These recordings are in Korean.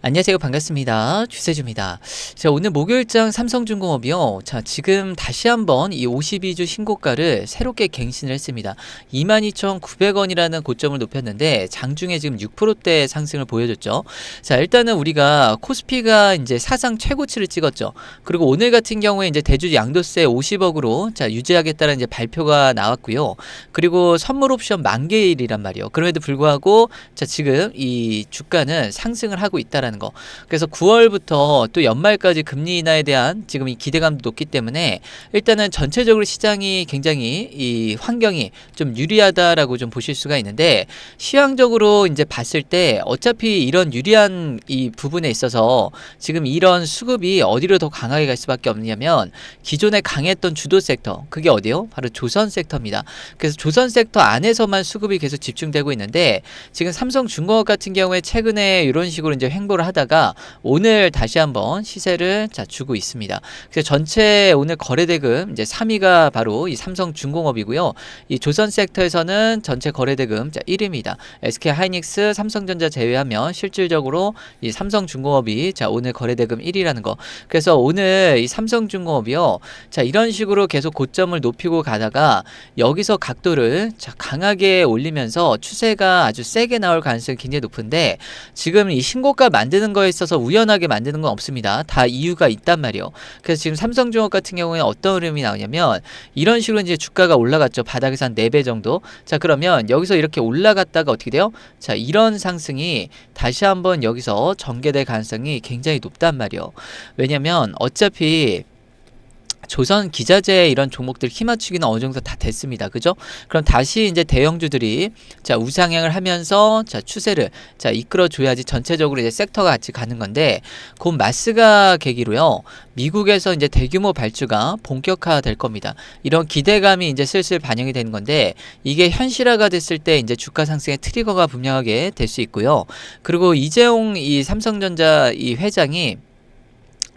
안녕하세요. 반갑습니다. 주세주입니다. 자, 오늘 목요일장 삼성중공업이요. 자, 지금 다시 한번 이 52주 신고가를 새롭게 갱신을 했습니다. 22,900원이라는 고점을 높였는데 장중에 지금 6%대 상승을 보여줬죠. 자, 일단은 우리가 코스피가 이제 사상 최고치를 찍었죠. 그리고 오늘 같은 경우에 이제 대주 양도세 50억으로 자, 유지하겠다는 이제 발표가 나왔고요. 그리고 선물 옵션 만개일이란 말이에요. 그럼에도 불구하고 자, 지금 이 주가는 상승을 하고 있다라는 거. 그래서 9월부터 또 연말까지 금리 인하에 대한 지금 이 기대감도 높기 때문에 일단은 전체적으로 시장이 굉장히 이 환경이 좀 유리하다라고 좀 보실 수가 있는데, 시황적으로 이제 봤을 때 어차피 이런 유리한 이 부분에 있어서 지금 이런 수급이 어디로 더 강하게 갈 수밖에 없냐면 기존에 강했던 주도 섹터, 그게 어디요? 바로 조선 섹터입니다. 그래서 조선 섹터 안에서만 수급이 계속 집중되고 있는데, 지금 삼성중공업 같은 경우에 최근에 이런 식으로 이제 횡보를 하다가 오늘 다시 한번 시세를 자 주고 있습니다. 그래서 전체 오늘 거래대금 이제 3위가 바로 이 삼성중공업이고요. 이 조선 섹터에서는 전체 거래대금 자 1위입니다. SK하이닉스, 삼성전자 제외하면 실질적으로 이 삼성중공업이 자 오늘 거래대금 1위라는 거. 그래서 오늘 이 삼성중공업이요. 자 이런 식으로 계속 고점을 높이고 가다가 여기서 각도를 자 강하게 올리면서 추세가 아주 세게 나올 가능성이 굉장히 높은데, 지금 이 신고가 만드는 거에 있어서 우연하게 만드는 건 없습니다. 다 이유가 있단 말이에요. 그래서 지금 삼성중공업 같은 경우에 어떤 흐름이 나오냐면 이런 식으로 이제 주가가 올라갔죠. 바닥에서 한 4배 정도. 자 그러면 여기서 이렇게 올라갔다가 어떻게 돼요? 자 이런 상승이 다시 한번 여기서 전개될 가능성이 굉장히 높단 말이에요. 왜냐면 어차피 조선 기자재 이런 종목들 힘맞추기는 어느 정도 다 됐습니다. 그죠? 그럼 다시 이제 대형주들이 자 우상향을 하면서 자 추세를 자 이끌어 줘야지 전체적으로 이제 섹터가 같이 가는 건데, 곧 마스가 계기로요. 미국에서 이제 대규모 발주가 본격화 될 겁니다. 이런 기대감이 이제 슬슬 반영이 되는 건데, 이게 현실화가 됐을 때 이제 주가 상승의 트리거가 분명하게 될 수 있고요. 그리고 이재용 이 삼성전자 이 회장이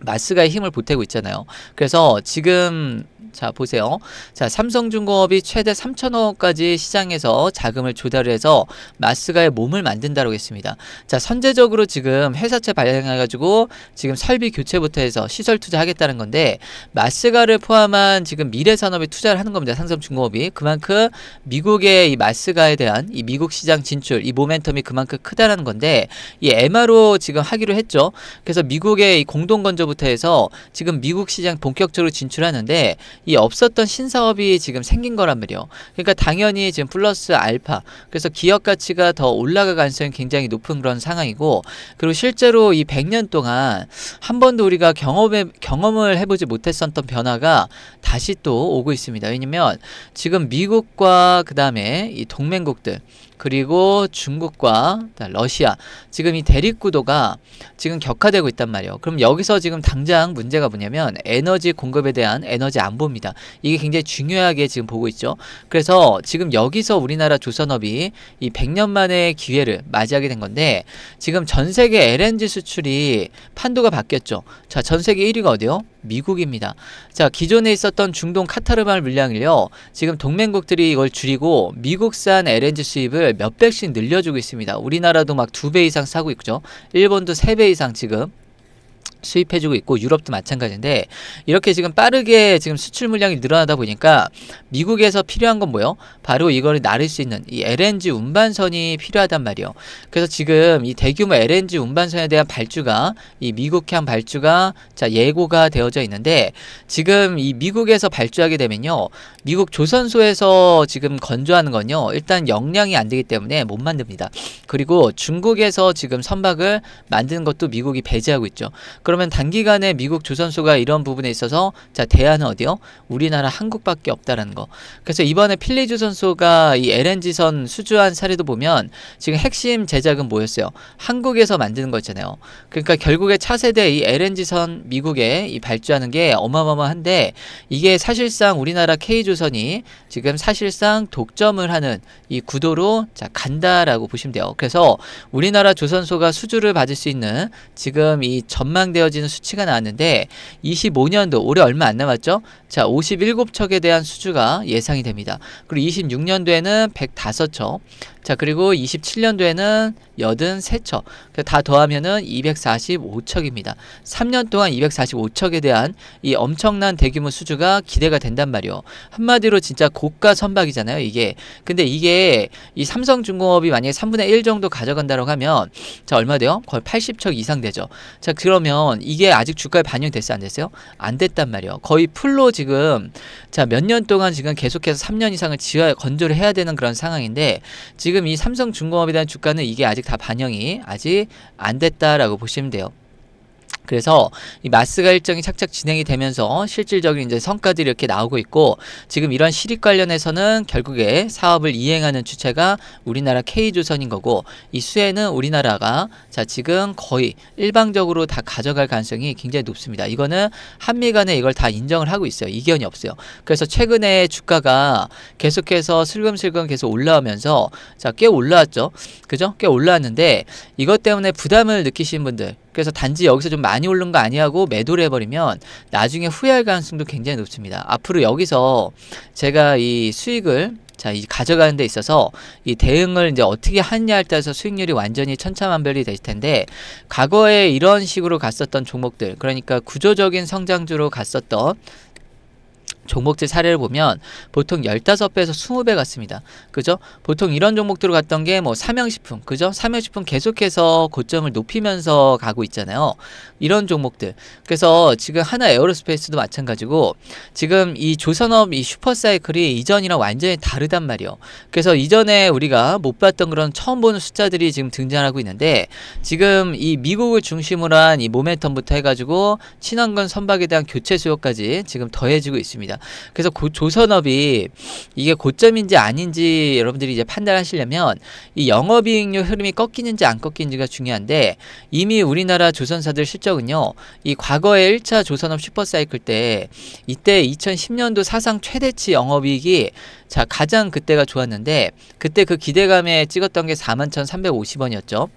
마스가의 힘을 보태고 있잖아요. 그래서 지금 자 보세요. 자 삼성중공업이 최대 3천억까지 시장에서 자금을 조달을 해서 마스가의 몸을 만든다고 했습니다. 자 선제적으로 지금 회사채 발행해가지고 지금 설비 교체부터 해서 시설 투자하겠다는 건데, 마스가를 포함한 지금 미래산업에 투자를 하는 겁니다. 삼성중공업이. 그만큼 미국의 이 마스가에 대한 이 미국 시장 진출 이 모멘텀이 그만큼 크다라는 건데, 이 MRO 지금 하기로 했죠. 그래서 미국의 이 공동건조부터 해서 지금 미국 시장 본격적으로 진출하는데, 이 없었던 신사업이 지금 생긴 거란 말이에요. 그러니까 당연히 지금 플러스 알파, 그래서 기업 가치가 더 올라갈 가능성이 굉장히 높은 그런 상황이고, 그리고 실제로 이 100년 동안 한 번도 우리가 경험을 해보지 못했었던 변화가 다시 또 오고 있습니다. 왜냐면 지금 미국과 그 다음에 이 동맹국들, 그리고 중국과 러시아, 지금 이 대립구도가 지금 격화되고 있단 말이에요. 그럼 여기서 지금 당장 문제가 뭐냐면 에너지 공급에 대한 에너지 안보입니다. 이게 굉장히 중요하게 지금 보고 있죠. 그래서 지금 여기서 우리나라 조선업이 이 100년 만의 기회를 맞이하게 된 건데, 지금 전 세계 LNG 수출이 판도가 바뀌었죠. 자, 전 세계 1위가 어디요? 미국입니다. 자, 기존에 있었던 중동 카타르발 물량을요, 지금 동맹국들이 이걸 줄이고 미국산 LNG 수입을 몇 배씩 늘려주고 있습니다. 우리나라도 막 2배 이상 사고 있죠. 일본도 3배 이상 지금 수입해주고 있고, 유럽도 마찬가지인데, 이렇게 지금 빠르게 지금 수출 물량이 늘어나다 보니까 미국에서 필요한 건 뭐예요? 바로 이거를 나를 수 있는 이 LNG 운반선이 필요하단 말이에요. 그래서 지금 이 대규모 LNG 운반선에 대한 발주가 이 미국향 발주가 자 예고가 되어져 있는데, 지금 이 미국에서 발주하게 되면요, 미국 조선소에서 지금 건조하는 건요 일단 역량이 안 되기 때문에 못 만듭니다. 그리고 중국에서 지금 선박을 만드는 것도 미국이 배제하고 있죠. 그러면 단기간에 미국 조선소가 이런 부분에 있어서 자 대안은 어디요? 우리나라 한국밖에 없다라는 거. 그래서 이번에 필리조선소가 이 LNG선 수주한 사례도 보면 지금 핵심 제작은 뭐였어요? 한국에서 만드는 거잖아요. 그러니까 결국에 차세대 이 LNG선 미국에 이 발주하는 게 어마어마한데, 이게 사실상 우리나라 K조선이 지금 사실상 독점을 하는 이 구도로 자 간다라고 보시면 돼요. 그래서 우리나라 조선소가 수주를 받을 수 있는 지금 이 전망대 되어지는 수치가 나왔는데, 25년도 올해 얼마 안 남았죠? 자 57척에 대한 수주가 예상이 됩니다. 그리고 26년도에는 105척, 자, 그리고 27년도에는 83척. 다 더하면은 245척입니다. 3년 동안 245척에 대한 이 엄청난 대규모 수주가 기대가 된단 말이요. 한마디로 진짜 고가 선박이잖아요, 이게. 근데 이게 이 삼성중공업이 만약에 3분의 1 정도 가져간다고 하면 자, 얼마 돼요? 거의 80척 이상 되죠. 자, 그러면 이게 아직 주가에 반영이 됐어요, 안 됐어요? 안 됐단 말이에요. 거의 풀로 지금 자, 몇 년 동안 지금 계속해서 3년 이상을 건조를 해야 되는 그런 상황인데 지금 이 삼성중공업에 대한 주가는 이게 아직 다 반영이 아직 안 됐다라고 보시면 돼요. 그래서 이 마스가 일정이 착착 진행이 되면서 실질적인 이제 성과들이 이렇게 나오고 있고 지금 이런 실익 관련해서는 결국에 사업을 이행하는 주체가 우리나라 K조선인 거고 이 수혜는 우리나라가 자 지금 거의 일방적으로 다 가져갈 가능성이 굉장히 높습니다. 이거는 한미 간에 이걸 다 인정을 하고 있어요. 이견이 없어요. 그래서 최근에 주가가 계속해서 슬금슬금 계속 올라오면서 자 꽤 올라왔죠. 그죠? 꽤 올라왔는데 이것 때문에 부담을 느끼시는 분들 그래서 단지 여기서 좀 많이 오른 거 아니하고 매도를 해버리면 나중에 후회할 가능성도 굉장히 높습니다. 앞으로 여기서 제가 이 수익을 자, 이 가져가는 데 있어서 이 대응을 이제 어떻게 하느냐에 따라서 수익률이 완전히 천차만별이 될 텐데 과거에 이런 식으로 갔었던 종목들 그러니까 구조적인 성장주로 갔었던 종목들 사례를 보면 보통 15배에서 20배 같습니다. 그죠? 보통 이런 종목들로 갔던 게 뭐 삼양식품, 그죠? 삼양식품 계속해서 고점을 높이면서 가고 있잖아요. 이런 종목들. 그래서 지금 하나 에어로스페이스도 마찬가지고 지금 이 조선업 이 슈퍼사이클이 이전이랑 완전히 다르단 말이에요. 그래서 이전에 우리가 못 봤던 그런 처음 보는 숫자들이 지금 등장하고 있는데 지금 이 미국을 중심으로 한 이 모멘텀부터 해가지고 친환경 선박에 대한 교체 수요까지 지금 더해지고 있습니다. 그래서 조선업이 이게 고점인지 아닌지 여러분들이 이제 판단하시려면 이 영업이익률 흐름이 꺾이는지 안 꺾이는지가 중요한데 이미 우리나라 조선사들 실적은요 이 과거에 1차 조선업 슈퍼사이클 때 이때 2010년도 사상 최대치 영업이익이 자 가장 그때가 좋았는데 그때 그 기대감에 찍었던 게 41,350원이었죠.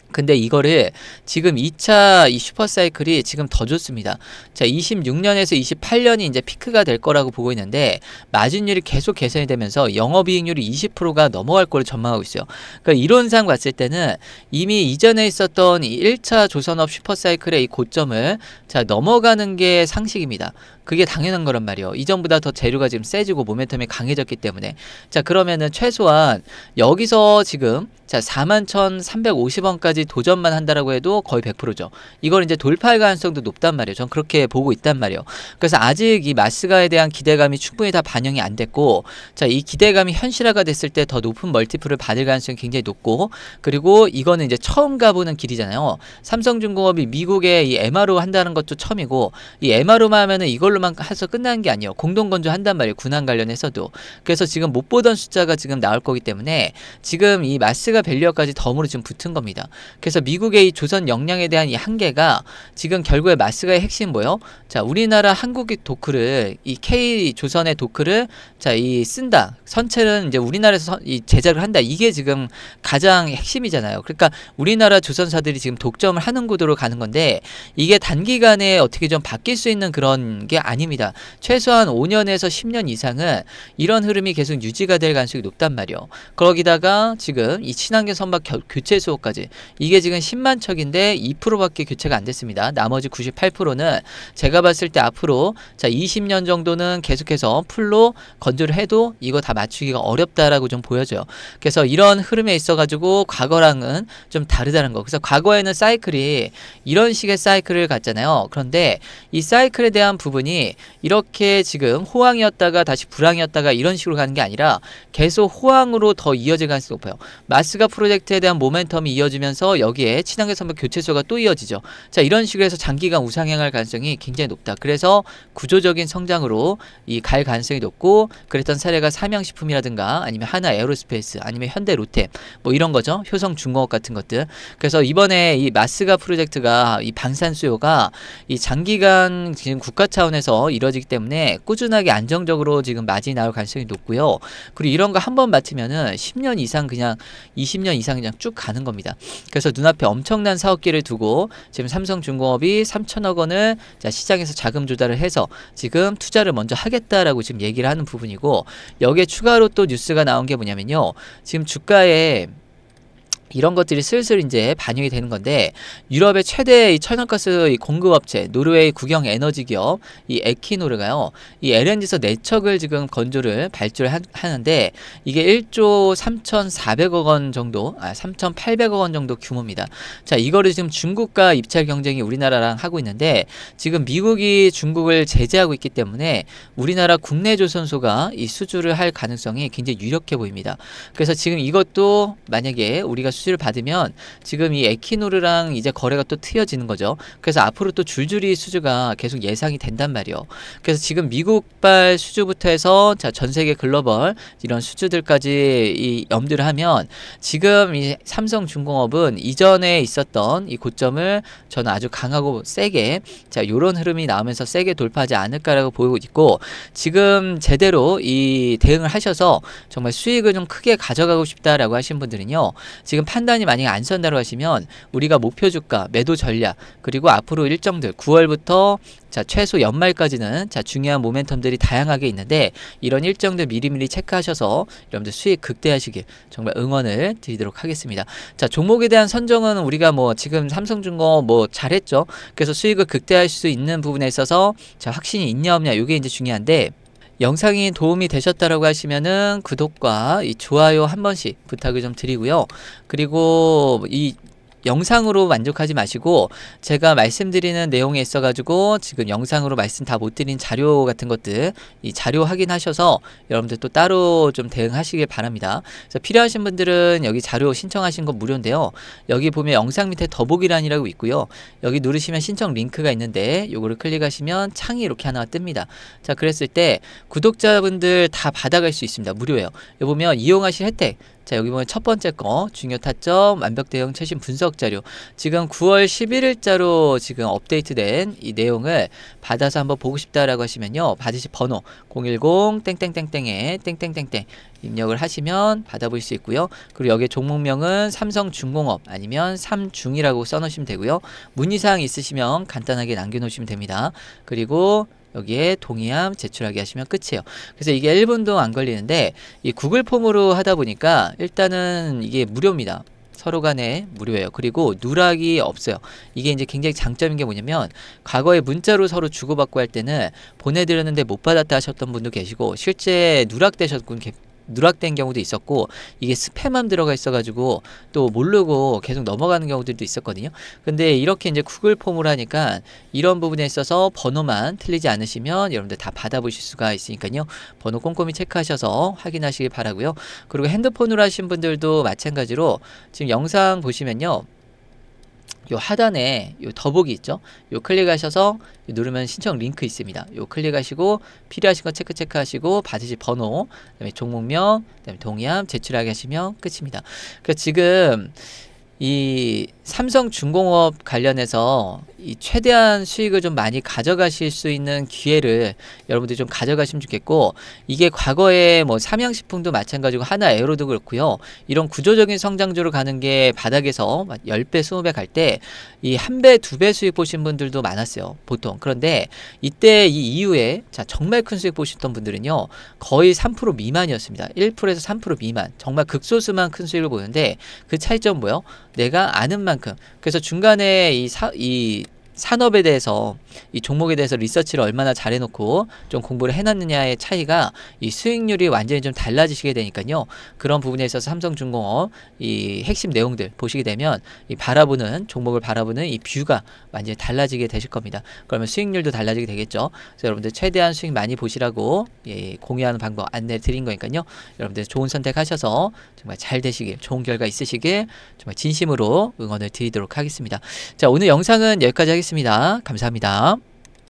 근데 이거를 지금 2차 이 슈퍼사이클이 지금 더 좋습니다. 자, 26년에서 28년이 이제 피크가 될 거라고 보고 있는데 마진율이 계속 개선이 되면서 영업이익률이 20%가 넘어갈 거를 전망하고 있어요. 그러니까 이론상 봤을 때는 이미 이전에 있었던 이 1차 조선업 슈퍼사이클의 이 고점을 자, 넘어가는 게 상식입니다. 그게 당연한 거란 말이에요. 이전보다 더 재료가 지금 세지고 모멘텀이 강해졌기 때문에. 자, 그러면은 최소한 여기서 지금 자, 41,350원까지 도전만 한다라고 해도 거의 100%죠. 이걸 이제 돌파할 가능성도 높단 말이에요. 전 그렇게 보고 있단 말이에요. 그래서 아직 이 마스가에 대한 기대감이 충분히 다 반영이 안 됐고, 자, 이 기대감이 현실화가 됐을 때 더 높은 멀티플을 받을 가능성이 굉장히 높고, 그리고 이거는 이제 처음 가보는 길이잖아요. 삼성중공업이 미국에 이 MRO 한다는 것도 처음이고, 이 MRO만 하면은 이걸로만 해서 끝나는 게 아니에요. 공동건조 한단 말이에요. 군함 관련해서도. 그래서 지금 못 보던 숫자가 지금 나올 거기 때문에 지금 이 마스가 밸류어까지 덤으로 지금 붙은 겁니다. 그래서 미국의 이 조선 역량에 대한 이 한계가 지금 결국에 마스가의 핵심 뭐예요? 자, 우리나라 한국의 도크를 이 K 조선의 도크를 자, 이 쓴다. 선체는 이제 우리나라에서 이 제작을 한다. 이게 지금 가장 핵심이잖아요. 그러니까 우리나라 조선사들이 지금 독점을 하는 구도로 가는 건데 이게 단기간에 어떻게 좀 바뀔 수 있는 그런 게 아닙니다. 최소한 5년에서 10년 이상은 이런 흐름이 계속 유지가 될 가능성이 높단 말이에요. 거기다가 지금 이 친환경 선박 교체 수요까지 이게 지금 10만 척인데 2%밖에 교체가 안 됐습니다. 나머지 98%는 제가 봤을 때 앞으로 자 20년 정도는 계속해서 풀로 건조를 해도 이거 다 맞추기가 어렵다라고 좀 보여져요. 그래서 이런 흐름에 있어가지고 과거랑은 좀 다르다는 거. 그래서 과거에는 사이클이 이런 식의 사이클을 갔잖아요. 그런데 이 사이클에 대한 부분이 이렇게 지금 호황이었다가 다시 불황이었다가 이런 식으로 가는 게 아니라 계속 호황으로 더 이어질 가능성이 높아요. 마스가 프로젝트에 대한 모멘텀이 이어지면서 여기에 친환경 선박 교체소가 또 이어지죠. 자, 이런 식으로 해서 장기간 우상향할 가능성이 굉장히 높다. 그래서 구조적인 성장으로 이 갈 가능성이 높고 그랬던 사례가 삼양식품이라든가 아니면 하나 에어로스페이스 아니면 현대 롯데 뭐 이런 거죠. 효성중공업 같은 것들. 그래서 이번에 이 마스가 프로젝트가 이 방산 수요가 이 장기간 지금 국가 차원에서 통해서 이루어지기 때문에 꾸준하게 안정적으로 지금 마진이 나올 가능성이 높고요. 그리고 이런 거 한 번 맡으면은 10년 이상 그냥 20년 이상 그냥 쭉 가는 겁니다. 그래서 눈앞에 엄청난 사업기를 두고 지금 삼성중공업이 3천억 원을 자, 시장에서 자금 조달을 해서 지금 투자를 먼저 하겠다라고 지금 얘기를 하는 부분이고, 여기에 추가로 또 뉴스가 나온 게 뭐냐면요. 지금 주가에 이런 것들이 슬슬 이제 반영이 되는 건데, 유럽의 최대 이 천연가스 이 공급업체 노르웨이 국영 에너지 기업 이 에키노르가요, 이 LNG에서 4척을 지금 건조를 발주를 하는데 이게 1조 3,400억 원 정도, 3,800억 원 정도 규모입니다. 자, 이거를 지금 중국과 입찰 경쟁이 우리나라랑 하고 있는데, 지금 미국이 중국을 제재하고 있기 때문에 우리나라 국내 조선소가 이 수주를 할 가능성이 굉장히 유력해 보입니다. 그래서 지금 이것도 만약에 우리가 수주를 받으면 지금 이 에키노르랑 이제 거래가 또 트여지는 거죠. 그래서 앞으로 또 줄줄이 수주가 계속 예상이 된단 말이에요. 그래서 지금 미국발 수주부터 해서 자, 전 세계 글로벌 이런 수주들까지 이 염두를 하면 지금 이 삼성중공업은 이전에 있었던 이 고점을 저는 아주 강하고 세게, 자, 요런 흐름이 나오면서 세게 돌파하지 않을까라고 보이고 있고, 지금 제대로 이 대응을 하셔서 정말 수익을 좀 크게 가져가고 싶다라고 하신 분들은요, 지금 판단이 만약에 안 선다고 하시면 우리가 목표 주가, 매도 전략, 그리고 앞으로 일정들 9월부터 자, 최소 연말까지는 자, 중요한 모멘텀들이 다양하게 있는데, 이런 일정들 미리미리 체크하셔서 여러분들 수익 극대화하시길 정말 응원을 드리도록 하겠습니다. 자, 종목에 대한 선정은 우리가 뭐 지금 삼성중공업 뭐 잘했죠. 그래서 수익을 극대화할 수 있는 부분에 있어서 자, 확신이 있냐 없냐, 이게 이제 중요한데, 영상이 도움이 되셨다라고 하시면은 구독과 이 좋아요 한 번씩 부탁을 좀 드리고요. 그리고 이 영상으로 만족하지 마시고 제가 말씀드리는 내용에 있어가지고 지금 영상으로 말씀 다 못 드린 자료 같은 것들, 이 자료 확인하셔서 여러분들 또 따로 좀 대응하시길 바랍니다. 그래서 필요하신 분들은 여기 자료 신청하신 거 무료인데요. 여기 보면 영상 밑에 더보기란이라고 있고요. 여기 누르시면 신청 링크가 있는데 요거를 클릭하시면 창이 이렇게 하나 뜹니다. 자, 그랬을 때 구독자분들 다 받아갈 수 있습니다. 무료예요. 여기 보면 이용하실 혜택, 자, 여기 보면 첫 번째 거 중요 타점 완벽 대응 최신 분석 자료, 지금 9월 11일자로 지금 업데이트된 이 내용을 받아서 한번 보고 싶다라고 하시면요, 받으실 번호 010 땡땡땡땡에 땡땡땡땡 입력을 하시면 받아볼 수 있고요. 그리고 여기에 종목명은 삼성중공업 아니면 삼중이라고 써놓으시면 되고요. 문의사항 있으시면 간단하게 남겨놓으시면 됩니다. 그리고 여기에 동의함 제출하게 하시면 끝이에요. 그래서 이게 1분도 안 걸리는데, 이 구글 폼으로 하다 보니까 일단은 이게 무료입니다. 서로 간에 무료예요. 그리고 누락이 없어요. 이게 이제 굉장히 장점인 게 뭐냐면, 과거에 문자로 서로 주고받고 할 때는 보내드렸는데 못 받았다 하셨던 분도 계시고, 실제 누락된 경우도 있었고, 이게 스팸함 들어가 있어가지고 또 모르고 계속 넘어가는 경우들도 있었거든요. 근데 이렇게 이제 구글 폼으로 하니까 이런 부분에 있어서 번호만 틀리지 않으시면 여러분들 다 받아보실 수가 있으니까요. 번호 꼼꼼히 체크하셔서 확인하시길 바라고요. 그리고 핸드폰으로 하신 분들도 마찬가지로 지금 영상 보시면요, 요 하단에 요 더보기 있죠? 요 클릭하셔서 누르면 신청 링크 있습니다. 요 클릭하시고 필요하신 거 체크하시고 받으실 번호, 그다음에 종목명, 그다음에 동의함 제출하게 하시면 끝입니다. 그러니까 지금 이 삼성중공업 관련해서 이 최대한 수익을 좀 많이 가져가실 수 있는 기회를 여러분들이 좀 가져가시면 좋겠고, 이게 과거에 뭐 삼양식품도 마찬가지고 하나에어로도 그렇고요. 이런 구조적인 성장주로 가는 게 바닥에서 10배, 20배 갈 때 이 1배, 2배 수익 보신 분들도 많았어요, 보통. 그런데 이때 이 이후에 자, 정말 큰 수익 보셨던 분들은요, 거의 3% 미만이었습니다. 1%에서 3% 미만. 정말 극소수만 큰 수익을 보는데, 그 차이점은 뭐예요? 내가 아는 만큼. 그래서 중간에 이 산업에 대해서, 이 종목에 대해서 리서치를 얼마나 잘해놓고 좀 공부를 해놨느냐의 차이가 이 수익률이 완전히 좀 달라지시게 되니까요. 그런 부분에 있어서 삼성중공업 이 핵심 내용들 보시게 되면 이 종목을 바라보는 이 뷰가 완전히 달라지게 되실 겁니다. 그러면 수익률도 달라지게 되겠죠. 그래서 여러분들 최대한 수익 많이 보시라고 공유하는 방법 안내 드린 거니까요. 여러분들 좋은 선택하셔서 정말 잘 되시길, 좋은 결과 있으시길 정말 진심으로 응원을 드리도록 하겠습니다. 자, 오늘 영상은 여기까지 하겠습니다. 감사합니다.